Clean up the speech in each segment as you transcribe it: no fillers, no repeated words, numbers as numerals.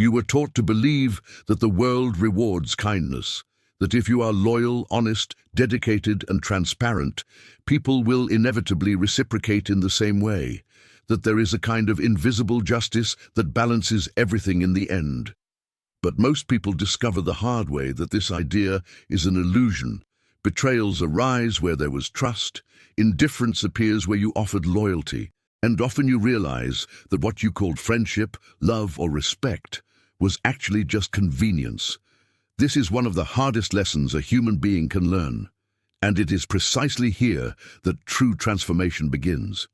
You were taught to believe that the world rewards kindness, that if you are loyal, honest, dedicated, and transparent, people will inevitably reciprocate in the same way, that there is a kind of invisible justice that balances everything in the end. But most people discover the hard way that this idea is an illusion. Betrayals arise where there was trust, indifference appears where you offered loyalty, and often you realize that what you called friendship, love, or respect was actually just convenience. This is one of the hardest lessons a human being can learn, and it is precisely here that true transformation begins.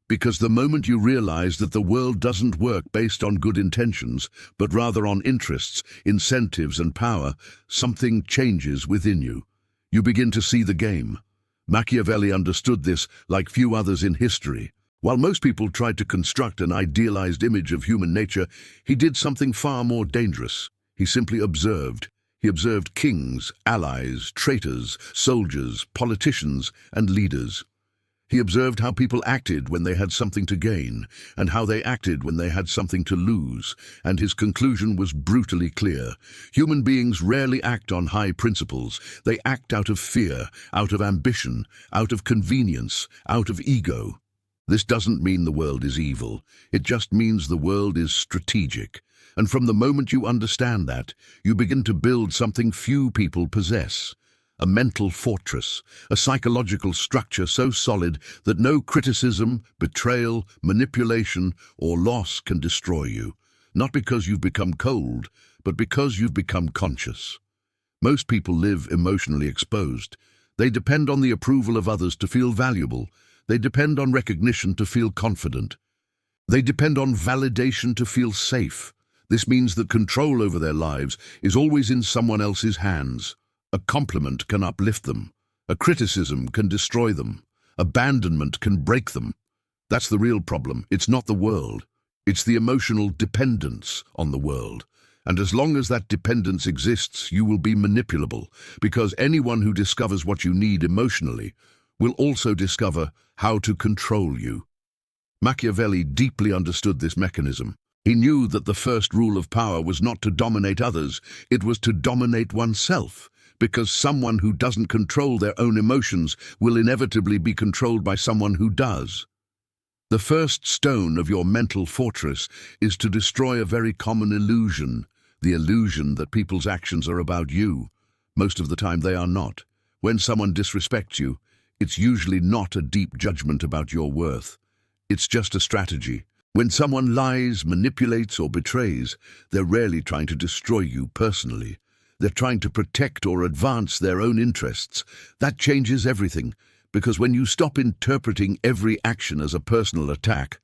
Because the moment you realize that the world doesn't work based on good intentions, but rather on interests, incentives, and power, something changes within you. You begin to see the game. Machiavelli understood this like few others in history. While most people tried to construct an idealized image of human nature, he did something far more dangerous. He simply observed. He observed kings, allies, traitors, soldiers, politicians, and leaders. He observed how people acted when they had something to gain, and how they acted when they had something to lose, and his conclusion was brutally clear. Human beings rarely act on high principles. They act out of fear, out of ambition, out of convenience, out of ego. This doesn't mean the world is evil. It just means the world is strategic. And from the moment you understand that, you begin to build something few people possess. A mental fortress, a psychological structure so solid that no criticism, betrayal, manipulation, or loss can destroy you. Not because you've become cold, but because you've become conscious. Most people live emotionally exposed. They depend on the approval of others to feel valuable. They depend on recognition to feel confident. They depend on validation to feel safe. This means that control over their lives is always in someone else's hands. A compliment can uplift them. A criticism can destroy them. Abandonment can break them. That's the real problem. It's not the world. It's the emotional dependence on the world. And as long as that dependence exists, you will be manipulable, because anyone who discovers what you need emotionally will also discover how to control you. Machiavelli deeply understood this mechanism. He knew that the first rule of power was not to dominate others, it was to dominate oneself, because someone who doesn't control their own emotions will inevitably be controlled by someone who does. The first stone of your mental fortress is to destroy a very common illusion, the illusion that people's actions are about you. Most of the time they are not. When someone disrespects you, it's usually not a deep judgment about your worth. It's just a strategy. When someone lies, manipulates, or betrays, they're rarely trying to destroy you personally. They're trying to protect or advance their own interests. That changes everything, because when you stop interpreting every action as a personal attack,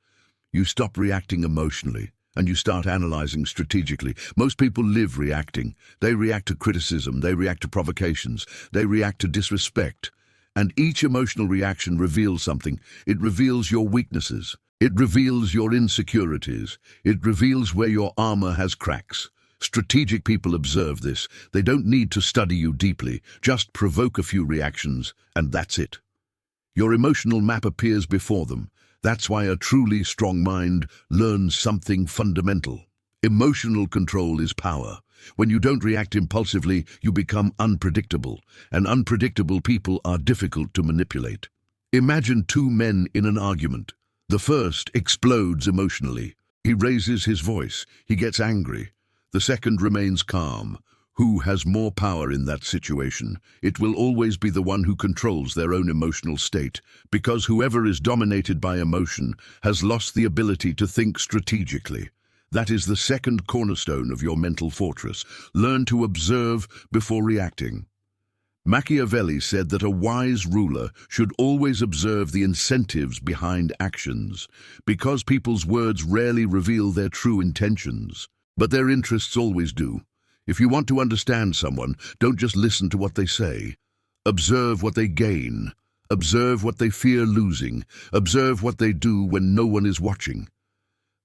you stop reacting emotionally, and you start analyzing strategically. Most people live reacting. They react to criticism, they react to provocations, they react to disrespect. And each emotional reaction reveals something. It reveals your weaknesses. It reveals your insecurities. It reveals where your armor has cracks. Strategic people observe this. They don't need to study you deeply. Just provoke a few reactions, and that's it. Your emotional map appears before them. That's why a truly strong mind learns something fundamental. Emotional control is power. When you don't react impulsively, you become unpredictable, and unpredictable people are difficult to manipulate. Imagine two men in an argument. The first explodes emotionally. He raises his voice. He gets angry. The second remains calm. Who has more power in that situation? It will always be the one who controls their own emotional state, because whoever is dominated by emotion has lost the ability to think strategically. That is the second cornerstone of your mental fortress. Learn to observe before reacting. Machiavelli said that a wise ruler should always observe the incentives behind actions, because people's words rarely reveal their true intentions, but their interests always do. If you want to understand someone, don't just listen to what they say. Observe what they gain. Observe what they fear losing. Observe what they do when no one is watching.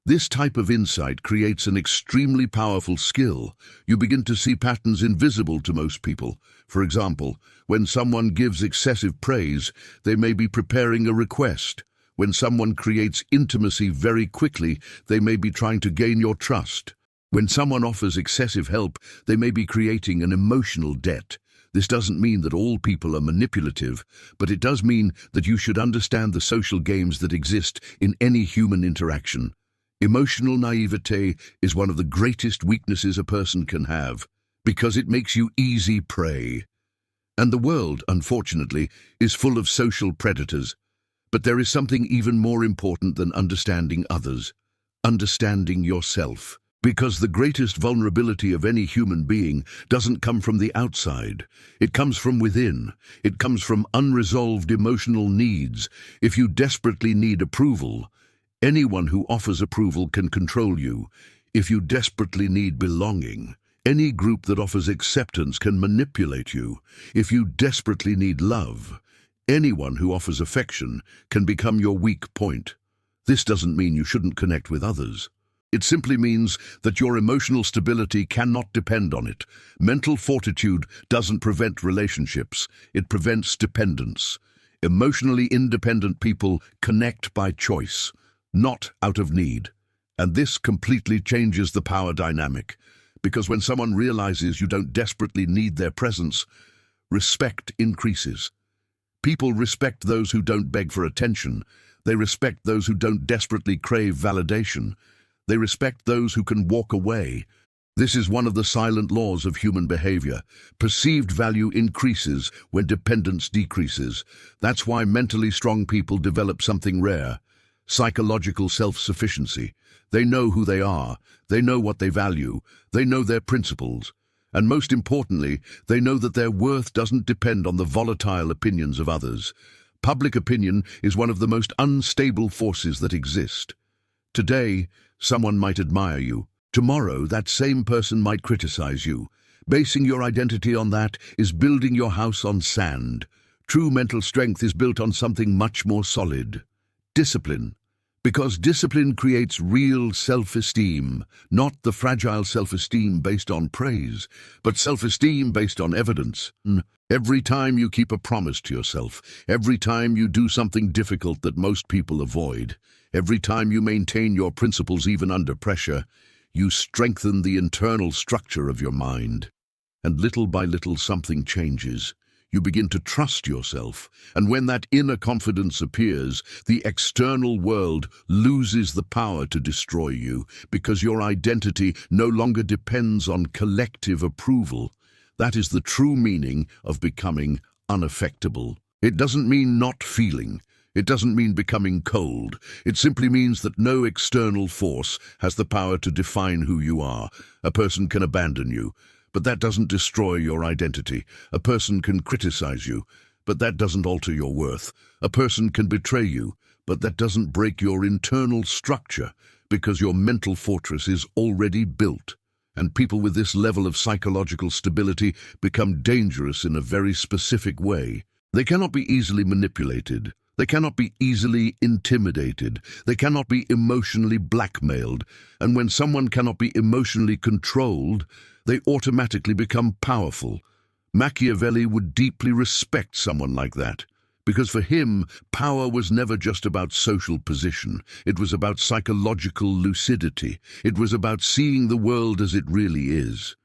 This type of insight creates an extremely powerful skill. You begin to see patterns invisible to most people. For example, when someone gives excessive praise, they may be preparing a request. When someone creates intimacy very quickly, they may be trying to gain your trust. When someone offers excessive help, they may be creating an emotional debt. This doesn't mean that all people are manipulative, but it does mean that you should understand the social games that exist in any human interaction. Emotional naivete is one of the greatest weaknesses a person can have, because it makes you easy prey. And the world, unfortunately, is full of social predators. But there is something even more important than understanding others: understanding yourself. Because the greatest vulnerability of any human being doesn't come from the outside. It comes from within. It comes from unresolved emotional needs. If you desperately need approval, anyone who offers approval can control you. If you desperately need belonging, any group that offers acceptance can manipulate you. If you desperately need love, anyone who offers affection can become your weak point. This doesn't mean you shouldn't connect with others. It simply means that your emotional stability cannot depend on it. Mental fortitude doesn't prevent relationships, it prevents dependence. Emotionally independent people connect by choice, not out of need. And this completely changes the power dynamic, because when someone realizes you don't desperately need their presence, respect increases. People respect those who don't beg for attention. They respect those who don't desperately crave validation. They respect those who can walk away. This is one of the silent laws of human behavior. Perceived value increases when dependence decreases. That's why mentally strong people develop something rare: psychological self-sufficiency. They know who they are. They know what they value. They know their principles. And most importantly, they know that their worth doesn't depend on the volatile opinions of others. Public opinion is one of the most unstable forces that exist. Today, someone might admire you. Tomorrow, that same person might criticize you. Basing your identity on that is building your house on sand. True mental strength is built on something much more solid: discipline. Because discipline creates real self-esteem, not the fragile self-esteem based on praise, but self-esteem based on evidence. Every time you keep a promise to yourself, every time you do something difficult that most people avoid, every time you maintain your principles even under pressure, you strengthen the internal structure of your mind. And little by little something changes. You begin to trust yourself, and when that inner confidence appears, the external world loses the power to destroy you, because your identity no longer depends on collective approval. That is the true meaning of becoming unaffectable. It doesn't mean not feeling. It doesn't mean becoming cold. It simply means that no external force has the power to define who you are. A person can abandon you, but that doesn't destroy your identity. A person can criticize you, but that doesn't alter your worth. A person can betray you, but that doesn't break your internal structure, because your mental fortress is already built. And people with this level of psychological stability become dangerous in a very specific way. They cannot be easily manipulated. They cannot be easily intimidated. They cannot be emotionally blackmailed. And when someone cannot be emotionally controlled, they automatically become powerful. Machiavelli would deeply respect someone like that, because for him, power was never just about social position. It was about psychological lucidity. It was about seeing the world as it really is,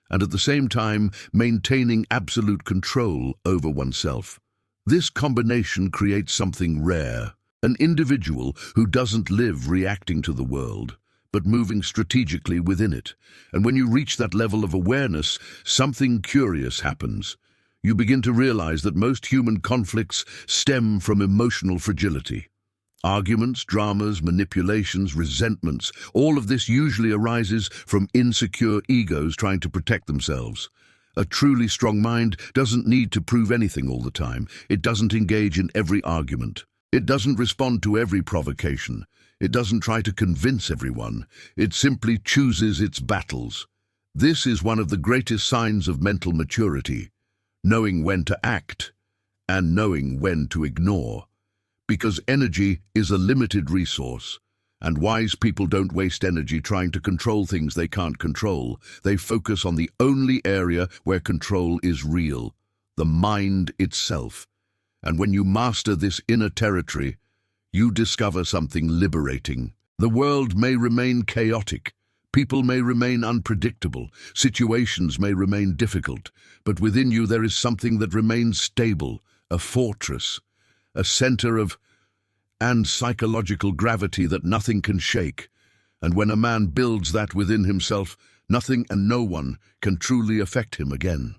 and at the same time maintaining absolute control over oneself. This combination creates something rare: an individual who doesn't live reacting to the world, but moving strategically within it. And when you reach that level of awareness, something curious happens. You begin to realize that most human conflicts stem from emotional fragility. Arguments, dramas, manipulations, resentments, all of this usually arises from insecure egos trying to protect themselves. A truly strong mind doesn't need to prove anything all the time. It doesn't engage in every argument. It doesn't respond to every provocation. It doesn't try to convince everyone. It simply chooses its battles. This is one of the greatest signs of mental maturity: knowing when to act and knowing when to ignore. Because energy is a limited resource, and wise people don't waste energy trying to control things they can't control. They focus on the only area where control is real: the mind itself. And when you master this inner territory, you discover something liberating. The world may remain chaotic, People may remain unpredictable, situations may remain difficult, but within you there is something that remains stable, a fortress, a center of and psychological gravity that nothing can shake. And when a man builds that within himself, nothing and no one can truly affect him again.